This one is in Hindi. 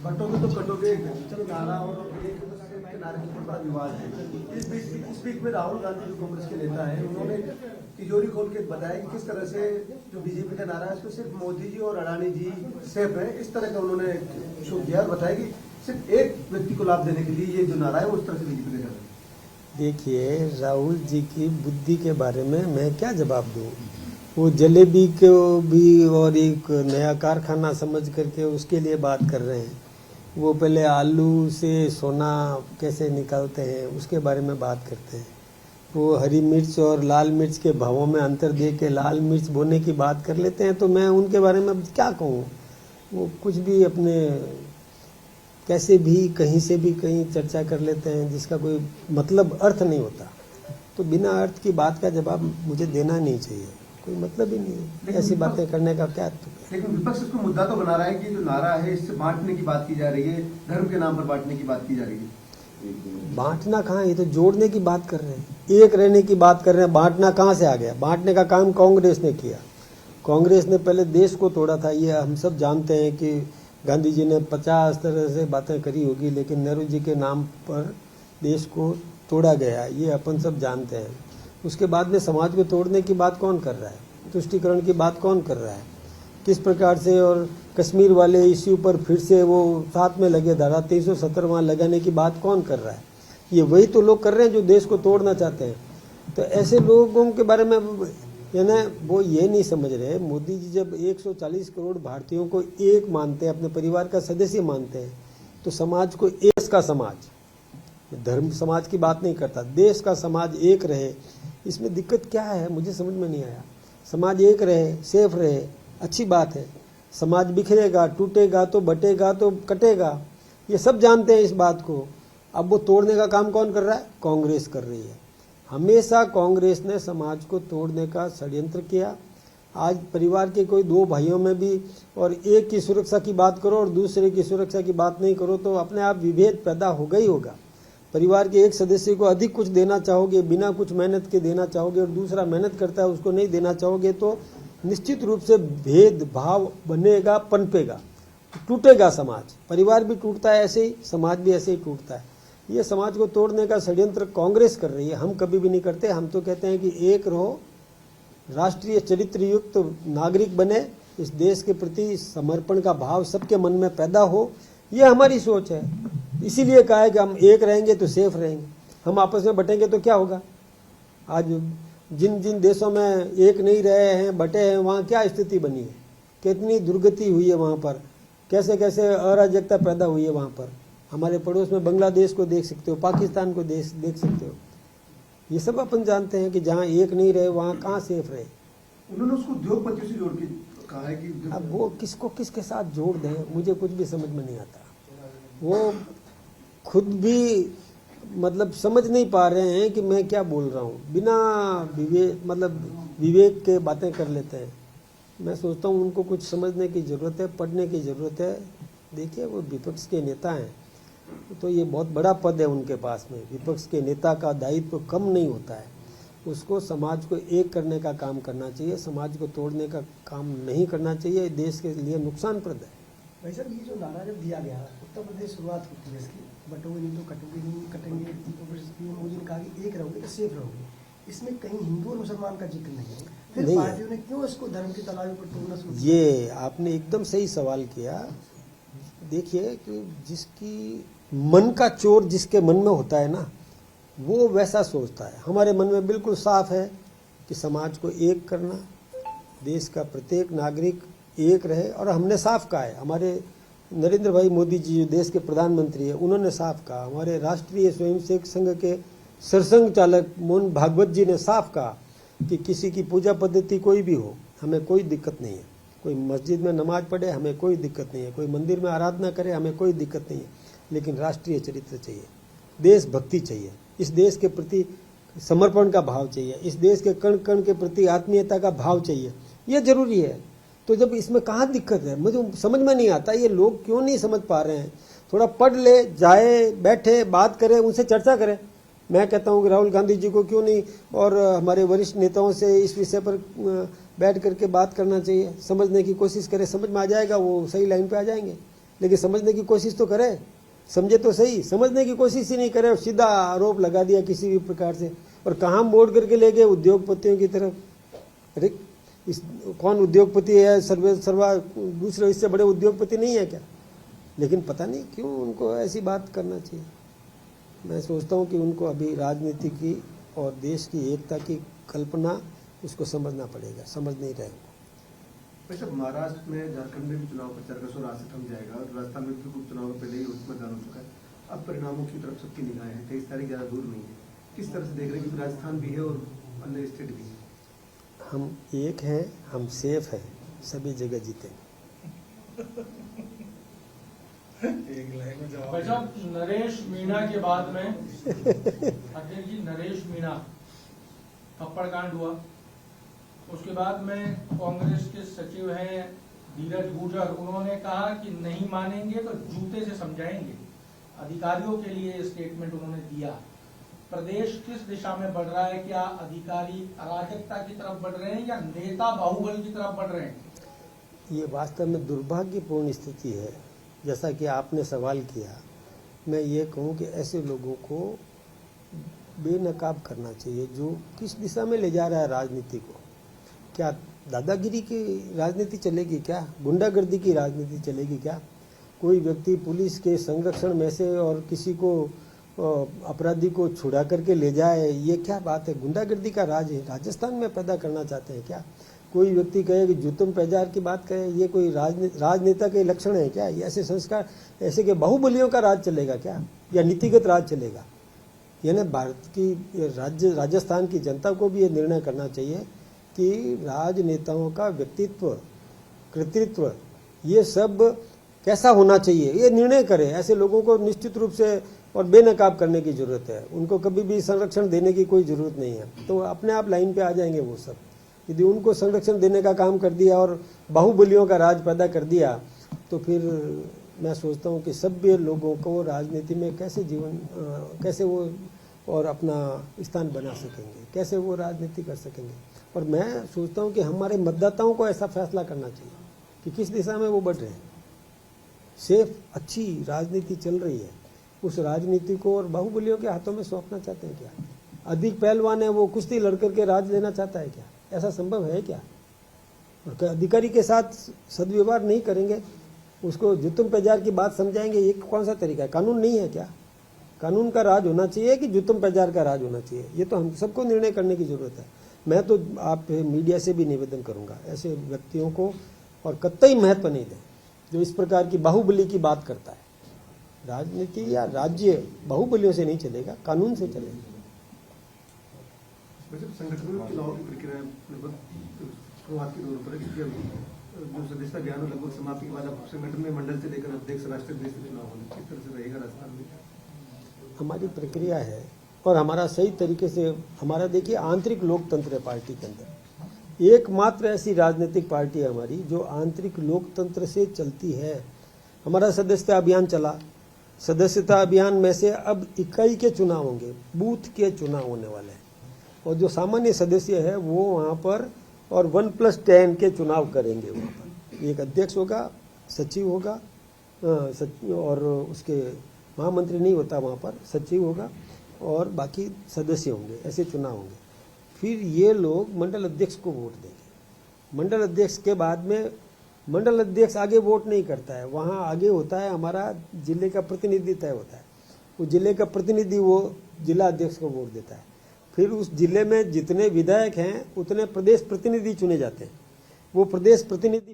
बटोगे तो कटोगे चलो नारा और एक नारे के ऊपर बड़ा विवाद है। इस बीच में राहुल गांधी जो कांग्रेस के नेता हैं उन्होंने तिजोरी खोल के बताया कि किस तरह से जो बीजेपी का नारा है उसको सिर्फ मोदी जी और अडानी जी सेफ है, इस तरह का उन्होंने शो किया और बताया कि सिर्फ एक व्यक्ति को लाभ देने के लिए ये जो नारा है उस तरह से बीजेपी का। देखिए, राहुल जी की बुद्धि के बारे में मैं क्या जवाब दूं। वो जलेबी को भी और एक नया कारखाना समझ करके उसके लिए बात कर रहे हैं। वो पहले आलू से सोना कैसे निकालते हैं उसके बारे में बात करते हैं। वो हरी मिर्च और लाल मिर्च के भावों में अंतर दे के लाल मिर्च बोने की बात कर लेते हैं। तो मैं उनके बारे में क्या कहूँ। वो कुछ भी अपने कैसे भी कहीं से भी कहीं चर्चा कर लेते हैं जिसका कोई मतलब अर्थ नहीं होता। तो बिना अर्थ की बात का जवाब मुझे देना नहीं चाहिए, कोई मतलब ही नहीं है ऐसी बातें करने का। क्या लेकिन विपक्ष इसको मुद्दा तो बना रहा है कि जो नारा है इससे बांटने की बात की जा रही है, धर्म के नाम पर बांटने की बात की जा रही है। बांटना कहाँ, ये तो जोड़ने की बात कर रहे हैं, एक रहने की बात कर रहे हैं। बांटना कहाँ से आ गया? बांटने का काम कांग्रेस ने किया। कांग्रेस ने पहले देश को तोड़ा था। ये हम सब जानते हैं कि गांधी जी ने 50 तरह से बातें करी होगी, लेकिन नेहरू जी के नाम पर देश को तोड़ा गया, ये अपन सब जानते हैं। उसके बाद में समाज को तोड़ने की बात कौन कर रहा है? तुष्टीकरण की बात कौन कर रहा है? किस प्रकार से? और कश्मीर वाले इश्यू पर फिर से वो साथ में लगे, धारा 370 वहाँ लगाने की बात कौन कर रहा है? ये वही तो लोग कर रहे हैं जो देश को तोड़ना चाहते हैं। तो ऐसे लोगों के बारे में यानी वो ये नहीं समझ रहे। मोदी जी जब 140 करोड़ भारतीयों को एक मानते हैं, अपने परिवार का सदस्य मानते हैं, तो समाज को एक का समाज, धर्म समाज की बात नहीं करता, देश का समाज एक रहे, इसमें दिक्कत क्या है? मुझे समझ में नहीं आया। समाज एक रहे, सेफ रहे, अच्छी बात है। समाज बिखरेगा, टूटेगा तो बटेगा तो कटेगा, ये सब जानते हैं इस बात को। अब वो तोड़ने का काम कौन कर रहा है? कांग्रेस कर रही है। हमेशा कांग्रेस ने समाज को तोड़ने का षड्यंत्र किया। आज परिवार के कोई दो भाइयों में भी और एक की सुरक्षा की बात करो और दूसरे की सुरक्षा की बात नहीं करो तो अपने आप विभेद पैदा होगा ही होगा। परिवार के एक सदस्य को अधिक कुछ देना चाहोगे, बिना कुछ मेहनत के देना चाहोगे, और दूसरा मेहनत करता है उसको नहीं देना चाहोगे, तो निश्चित रूप से भेदभाव बनेगा, पनपेगा, टूटेगा समाज। परिवार भी टूटता है ऐसे ही, समाज भी ऐसे ही टूटता है। ये समाज को तोड़ने का षड्यंत्र कांग्रेस कर रही है, हम कभी भी नहीं करते। हम तो कहते हैं कि एक रहो, राष्ट्रीय चरित्र युक्त नागरिक बने, इस देश के प्रति समर्पण का भाव सबके मन में पैदा हो, ये हमारी सोच है। इसीलिए कहा है कि हम एक रहेंगे तो सेफ रहेंगे। हम आपस में बटेंगे तो क्या होगा? आज जिन जिन देशों में एक नहीं रहे हैं, बटे हैं, वहाँ क्या स्थिति बनी है, कितनी दुर्गति हुई है वहाँ पर, कैसे कैसे अराजकता पैदा हुई है वहाँ पर। हमारे पड़ोस में बांग्लादेश को देख सकते हो, पाकिस्तान को देख सकते हो। ये सब अपन जानते हैं कि जहाँ एक नहीं रहे वहाँ कहाँ सेफ रहे। उन्होंने उसको उद्योगपतियों से जोड़ के कहा है कि अब वो किसको किसके साथ जोड़ दें, मुझे कुछ भी समझ में नहीं आता। वो खुद भी मतलब समझ नहीं पा रहे हैं कि मैं क्या बोल रहा हूँ। बिना विवेक के बातें कर लेते हैं। मैं सोचता हूँ उनको कुछ समझने की ज़रूरत है, पढ़ने की ज़रूरत है। देखिए, वो विपक्ष के नेता हैं तो ये बहुत बड़ा पद है उनके पास में। विपक्ष के नेता का दायित्व कम नहीं होता है। उसको समाज को एक करने का काम करना चाहिए, समाज को तोड़ने का काम नहीं करना चाहिए। देश के लिए नुकसानप्रद है। भाई साहब, ये जो नारा जब दिया गया, उत्तर प्रदेश शुरुआत होती है इसकी, बटोगे नहीं तो कटोगे नहीं, कटेंगे मोदी ने कहा कि एक रहोगे तो सेफ रहोगे। इसमें कहीं हिंदू और मुसलमान का जिक्र नहीं है। फिर पार्टियों ने क्यों इसको धर्म की तलाशी पर तोड़ना शुरू किया? ये आपने एकदम सही सवाल किया। देखिए कि जिसकी मन का चोर जिसके मन में होता है ना, वो वैसा सोचता है। हमारे मन में बिल्कुल साफ है कि समाज को एक करना, देश का प्रत्येक नागरिक एक रहे। और हमने साफ कहा है, हमारे नरेंद्र भाई मोदी जी जो देश के प्रधानमंत्री है, उन्होंने साफ कहा। हमारे राष्ट्रीय स्वयंसेवक संघ के सरसंघ चालक मोहन भागवत जी ने साफ कहा कि किसी की पूजा पद्धति कोई भी हो, हमें कोई दिक्कत नहीं है। कोई मस्जिद में नमाज पढ़े, हमें कोई दिक्कत नहीं है। कोई मंदिर में आराधना करे, हमें कोई दिक्कत नहीं है। लेकिन राष्ट्रीय चरित्र चाहिए, देशभक्ति चाहिए, इस देश के प्रति समर्पण का भाव चाहिए, इस देश के कण कण के प्रति आत्मीयता का भाव चाहिए। यह जरूरी है। तो जब इसमें कहाँ दिक्कत है, मुझे समझ में नहीं आता। ये लोग क्यों नहीं समझ पा रहे हैं? थोड़ा पढ़ ले, जाए, बैठे, बात करे, उनसे चर्चा करें। मैं कहता हूँ कि राहुल गांधी जी को क्यों नहीं और हमारे वरिष्ठ नेताओं से इस विषय पर बैठ करके बात करना चाहिए, समझने की कोशिश करें, समझ में आ जाएगा वो सही लाइन पे आ जाएंगे। लेकिन समझने की कोशिश तो करें, समझे तो सही, समझने की कोशिश ही नहीं करे, सीधा आरोप लगा दिया किसी भी प्रकार से। और कहाँ मोड़ करके ले गए उद्योगपतियों की तरफ। अरे इस कौन उद्योगपति है, सर्वा दूसरे इससे बड़े उद्योगपति नहीं है क्या? लेकिन पता नहीं क्यों उनको ऐसी बात करना चाहिए। मैं सोचता हूँ कि उनको अभी राजनीति की और देश की एकता की कल्पना उसको समझना पड़ेगा, समझ नहीं रहे। वैसे महाराष्ट्र में, झारखंड में भी चुनाव प्रचार का शोर आज से थम जाएगा और राजस्थान में भी उपचुनाव में पहले ही मतदान हो चुका है। अब परिणामों की तरफ सबकी निगाहें हैं, 23 तारीख ज़्यादा दूर नहीं है। किस तरह से देख रहे हैं कि राजस्थान भी है और अन्य स्टेट भी है? हम एक हैं, हम सेफ हैं, सभी जगह जीतेंगे। भाई साहब, नरेश मीणा के बाद में अध्यक्ष जी, नरेश मीणा थप्पड़ कांड हुआ, उसके बाद में कांग्रेस के सचिव हैं धीरज गुर्जर, उन्होंने कहा कि नहीं मानेंगे तो जूते से समझाएंगे। अधिकारियों के लिए स्टेटमेंट उन्होंने दिया। प्रदेश किस दिशा में बढ़ रहा है? क्या अधिकारी अराजकता की तरफ बढ़ रहे हैं या नेता बाहुबल की तरफ बढ़ रहे हैं? ये वास्तव में दुर्भाग्यपूर्ण स्थिति है। जैसा कि आपने सवाल किया, मैं ये कहूँ कि ऐसे लोगों को बेनकाब करना चाहिए जो किस दिशा में ले जा रहा है राजनीति को। क्या दादागिरी की राजनीति चलेगी क्या? गुंडागर्दी की राजनीति चलेगी क्या? कोई व्यक्ति पुलिस के संरक्षण में से और किसी को अपराधी को छुड़ा करके ले जाए, ये क्या बात है? गुंडागर्दी का राज है राजस्थान में पैदा करना चाहते हैं क्या? कोई व्यक्ति कहे कि जुतम पैजार की बात कहे, ये कोई राजनेता के लक्षण है क्या? ये ऐसे संस्कार, ऐसे के बाहुबलियों का राज चलेगा क्या, या नीतिगत राज चलेगा? यानी भारत की राजस्थान की जनता को भी ये निर्णय करना चाहिए कि राजनेताओं का व्यक्तित्व, कृतित्व, ये सब कैसा होना चाहिए, ये निर्णय करें। ऐसे लोगों को निश्चित रूप से और बेनकाब करने की जरूरत है। उनको कभी भी संरक्षण देने की कोई जरूरत नहीं है, तो अपने आप लाइन पे आ जाएंगे वो सब। यदि उनको संरक्षण देने का काम कर दिया और बाहुबलियों का राज पैदा कर दिया, तो फिर मैं सोचता हूँ कि सभ्य लोगों को राजनीति में कैसे वो और अपना स्थान बना सकेंगे, कैसे वो राजनीति कर सकेंगे। और मैं सोचता हूँ कि हमारे मतदाताओं को ऐसा फैसला करना चाहिए कि किस दिशा में वो बढ़ रहे हैं। सेफ अच्छी राजनीति चल रही है, उस राजनीति को और बाहुबलियों के हाथों में सौंपना चाहते हैं क्या? अधिक पहलवान है वो कुश्ती लड़कर के राज लेना चाहता है क्या? ऐसा संभव है क्या? और अधिकारी के साथ सदव्यवहार नहीं करेंगे, उसको जुतम पैजार की बात समझाएंगे, ये कौन सा तरीका है? कानून नहीं है क्या? कानून का राज होना चाहिए कि जुतम पैजार का राज होना चाहिए? ये तो हम सबको निर्णय करने की जरूरत है। मैं तो आप मीडिया से भी निवेदन करूंगा, ऐसे व्यक्तियों को और कतई महत्व नहीं दें जो इस प्रकार की बाहुबली की बात करता है। राजनीति या राज्य बाहुबलियों से नहीं चलेगा, कानून से चलेगा। वैसे संगठन में चुनाव की प्रक्रिया लगभग शुरुआत के दौर पर है, क्योंकि जो सदस्यता अभियान लगभग समाप्ति के बाद अब संगठन में मंडल से लेकर अध्यक्ष, राष्ट्रीय अध्यक्ष चुनाव होने किस तरह से रहेगा राजस्थान में? हमारी प्रक्रिया है और हमारा सही तरीके से, हमारा देखिए आंतरिक लोकतंत्र है पार्टी के अंदर। एकमात्र ऐसी राजनीतिक पार्टी है हमारी जो आंतरिक लोकतंत्र से चलती है। हमारा सदस्यता अभियान चला, सदस्यता अभियान में से अब इकाई के चुनाव होंगे, बूथ के चुनाव होने वाले हैं, और जो सामान्य सदस्य है वो वहाँ पर और 1+10 के चुनाव करेंगे। वहाँ पर एक अध्यक्ष होगा, सचिव होगा, और उसके महामंत्री नहीं होता वहाँ पर, सचिव होगा और बाकी सदस्य होंगे, ऐसे चुनाव होंगे। फिर ये लोग मंडल अध्यक्ष को वोट देंगे। मंडल अध्यक्ष के बाद में मंडल अध्यक्ष आगे वोट नहीं करता है, वहाँ आगे होता है हमारा जिले का प्रतिनिधि तय होता है। वो जिले का प्रतिनिधि वो जिला अध्यक्ष को वोट देता है। फिर उस जिले में जितने विधायक हैं उतने प्रदेश प्रतिनिधि चुने जाते हैं। वो प्रदेश प्रतिनिधि